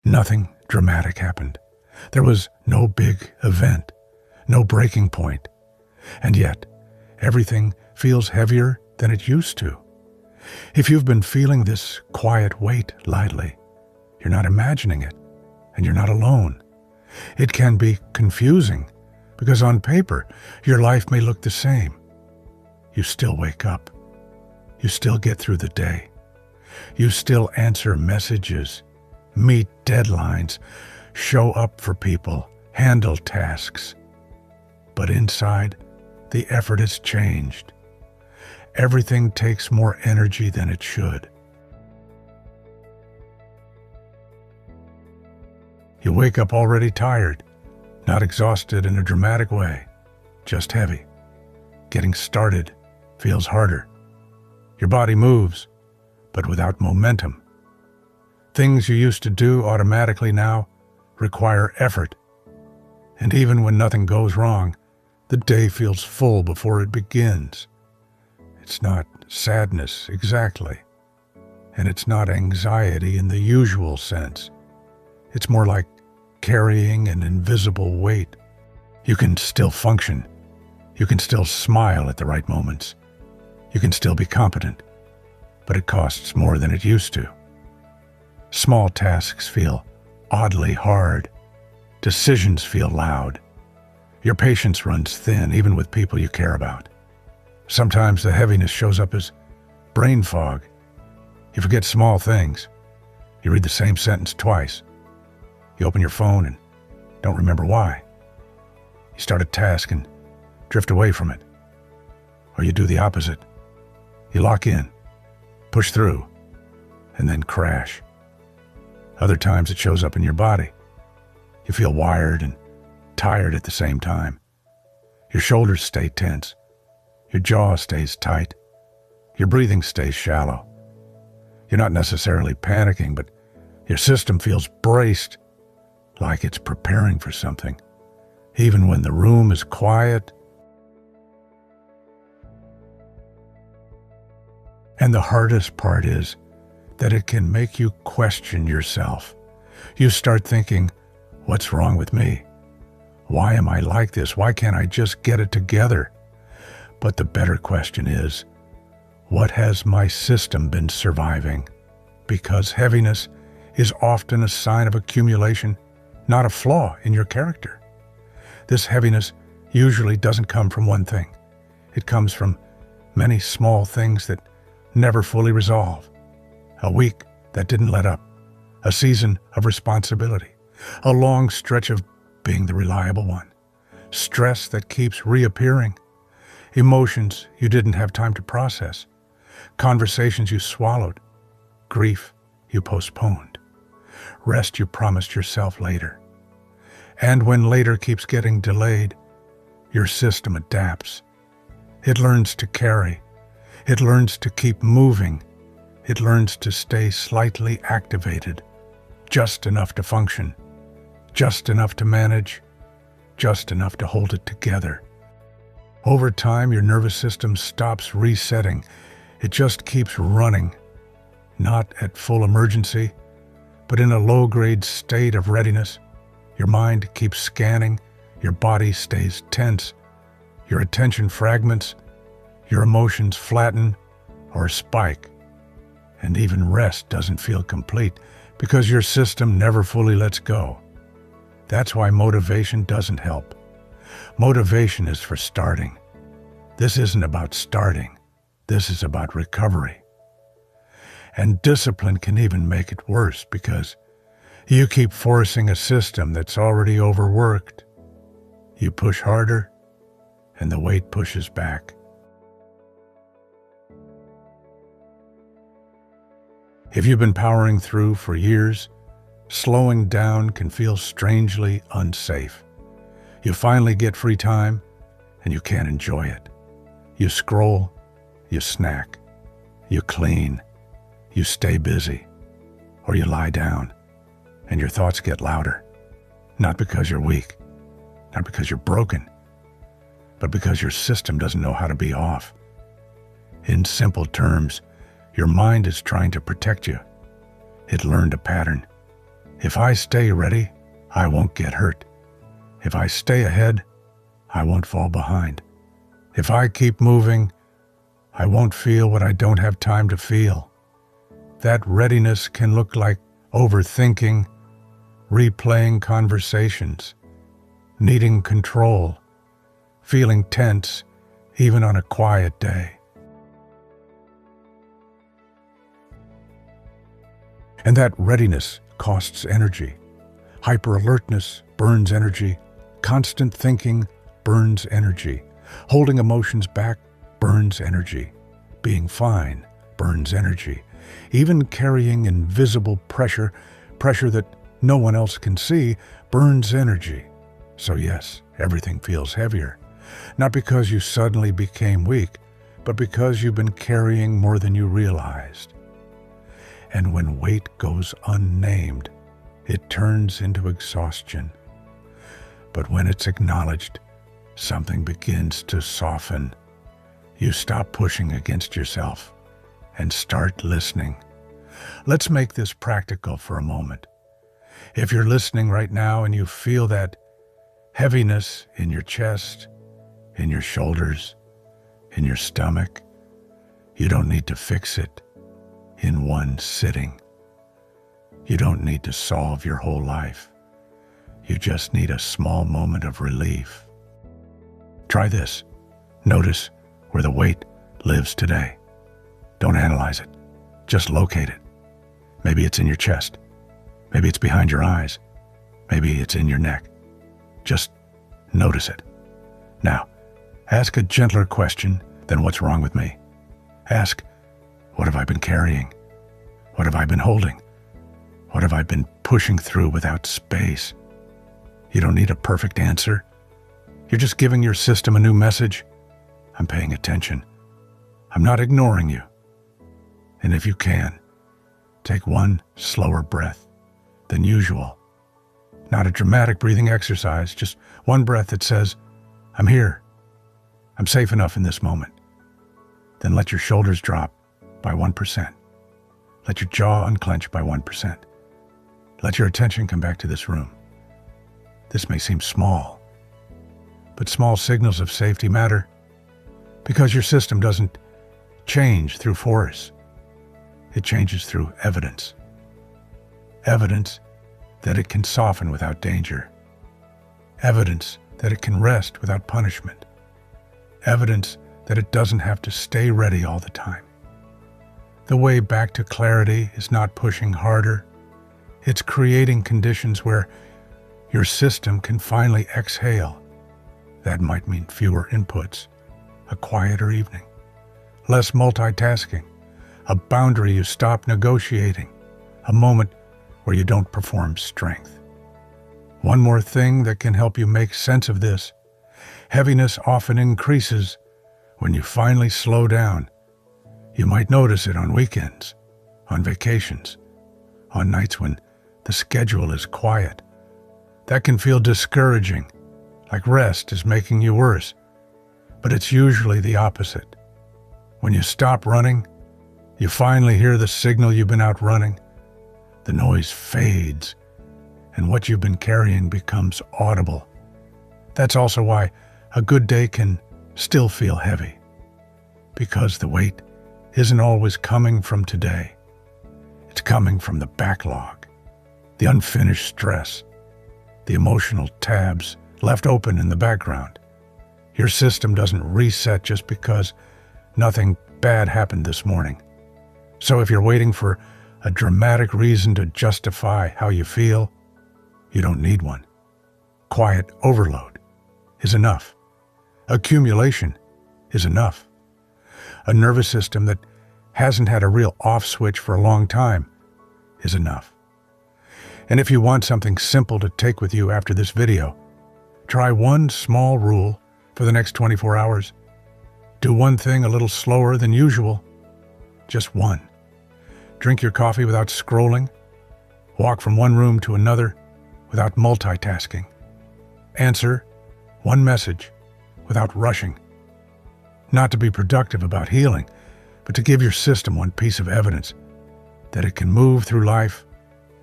Nothing dramatic happened. There was no big event, no breaking point. And yet, everything feels heavier than it used to. If you've been feeling this quiet weight lately, you're not imagining it, and you're not alone. It can be confusing, because on paper, your life may look the same. You still wake up. You still get through the day. You still answer messages, meet deadlines, show up for people, handle tasks. But inside, the effort has changed. Everything takes more energy than it should. You wake up already tired, not exhausted in a dramatic way, just heavy. Getting started feels harder. Your body moves, but without momentum. Things you used to do automatically now require effort. And even when nothing goes wrong, the day feels full before it begins. It's not sadness exactly, and it's not anxiety in the usual sense. It's more like carrying an invisible weight. You can still function. You can still smile at the right moments. You can still be competent, but it costs more than it used to. Small tasks feel oddly hard. Decisions feel loud. Your patience runs thin, even with people you care about. Sometimes the heaviness shows up as brain fog. You forget small things. You read the same sentence twice. You open your phone and don't remember why. You start a task and drift away from it. Or you do the opposite. You lock in, push through, and then crash. Other times it shows up in your body. You feel wired and tired at the same time. Your shoulders stay tense. Your jaw stays tight. Your breathing stays shallow. You're not necessarily panicking, but your system feels braced, like it's preparing for something, even when the room is quiet. And the hardest part is that it can make you question yourself. You start thinking, what's wrong with me? Why am I like this? Why can't I just get it together? But the better question is, what has my system been surviving? Because heaviness is often a sign of accumulation, not a flaw in your character. This heaviness usually doesn't come from one thing. It comes from many small things that never fully resolve. A week that didn't let up. A season of responsibility. A long stretch of being the reliable one. Stress that keeps reappearing. Emotions you didn't have time to process. Conversations you swallowed. Grief you postponed. Rest you promised yourself later. And when later keeps getting delayed, your system adapts. It learns to carry. It learns to keep moving. It learns to stay slightly activated, just enough to function, just enough to manage, just enough to hold it together. Over time, your nervous system stops resetting. It just keeps running, not at full emergency, but in a low-grade state of readiness. Your mind keeps scanning, your body stays tense, your attention fragments, your emotions flatten or spike, and even rest doesn't feel complete because your system never fully lets go. That's why motivation doesn't help. Motivation is for starting. This isn't about starting. This is about recovery. And discipline can even make it worse because you keep forcing a system that's already overworked. You push harder, and the weight pushes back. If you've been powering through for years, slowing down can feel strangely unsafe. You finally get free time, and you can't enjoy it. You scroll, you snack, you clean, you stay busy, or you lie down, and your thoughts get louder. Not because you're weak, not because you're broken, but because your system doesn't know how to be off. In simple terms, your mind is trying to protect you. It learned a pattern. If I stay ready, I won't get hurt. If I stay ahead, I won't fall behind. If I keep moving, I won't feel what I don't have time to feel. That readiness can look like overthinking, replaying conversations, needing control, feeling tense even on a quiet day. And that readiness costs energy. Hyper-alertness burns energy. Constant thinking burns energy. Holding emotions back burns energy. Being fine burns energy. Even carrying invisible pressure that no one else can see, burns energy. So yes, everything feels heavier. Not because you suddenly became weak, but because you've been carrying more than you realized. And when weight goes unnamed, it turns into exhaustion. But when it's acknowledged, something begins to soften. You stop pushing against yourself and start listening. Let's make this practical for a moment. If you're listening right now and you feel that heaviness in your chest, in your shoulders, in your stomach, you don't need to fix it in one sitting. You don't need to solve your whole life. You just need a small moment of relief. Try this. Notice where the weight lives today. Don't analyze it. Just locate it. Maybe it's in your chest. Maybe it's behind your eyes. Maybe it's in your neck. Just notice it. Now, ask a gentler question than what's wrong with me. Ask, what have I been carrying? What have I been holding? What have I been pushing through without space? You don't need a perfect answer. You're just giving your system a new message. I'm paying attention. I'm not ignoring you. And if you can, take one slower breath than usual. Not a dramatic breathing exercise, just one breath that says, I'm here. I'm safe enough in this moment. Then let your shoulders drop by 1%. Let your jaw unclench by 1%. Let your attention come back to this room. This may seem small, but small signals of safety matter because your system doesn't change through force. It changes through evidence. Evidence that it can soften without danger. Evidence that it can rest without punishment. Evidence that it doesn't have to stay ready all the time. The way back to clarity is not pushing harder. It's creating conditions where your system can finally exhale. That might mean fewer inputs, a quieter evening, less multitasking, a boundary you stop negotiating, a moment where you don't perform strength. One more thing that can help you make sense of this: heaviness often increases when you finally slow down. You might notice it on weekends, on vacations, on nights when the schedule is quiet. That can feel discouraging, like rest is making you worse. But it's usually the opposite. When you stop running, you finally hear the signal you've been out running. The noise fades, and what you've been carrying becomes audible. That's also why a good day can still feel heavy, because the weight isn't always coming from today. It's coming from the backlog, the unfinished stress, the emotional tabs left open in the background. Your system doesn't reset just because nothing bad happened this morning. So if you're waiting for a dramatic reason to justify how you feel, you don't need one. Quiet overload is enough. Accumulation is enough. A nervous system that hasn't had a real off switch for a long time is enough. And if you want something simple to take with you after this video, try one small rule for the next 24 hours. Do one thing a little slower than usual. Just one. Drink your coffee without scrolling. Walk from one room to another without multitasking. Answer one message without rushing. Not to be productive about healing, but to give your system one piece of evidence that it can move through life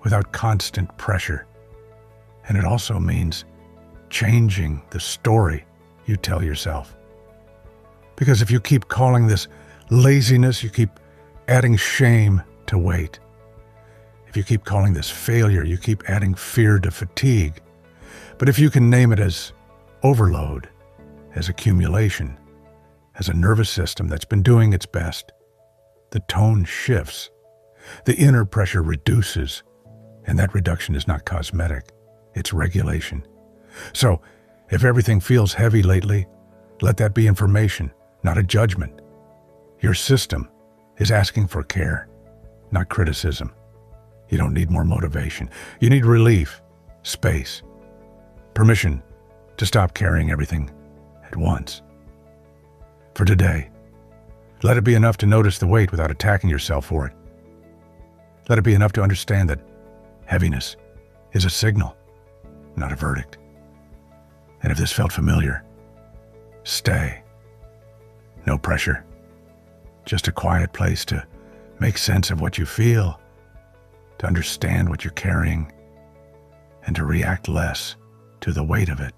without constant pressure. And it also means changing the story you tell yourself. Because if you keep calling this laziness, you keep adding shame to weight. If you keep calling this failure, you keep adding fear to fatigue. But if you can name it as overload, as accumulation, as a nervous system that's been doing its best, the tone shifts, the inner pressure reduces, and that reduction is not cosmetic, it's regulation. So, if everything feels heavy lately, let that be information, not a judgment. Your system is asking for care, not criticism. You don't need more motivation. You need relief, space, permission to stop carrying everything at once. For today, let it be enough to notice the weight without attacking yourself for it. Let it be enough to understand that heaviness is a signal, not a verdict. And if this felt familiar, stay. No pressure. Just a quiet place to make sense of what you feel, to understand what you're carrying, and to react less to the weight of it.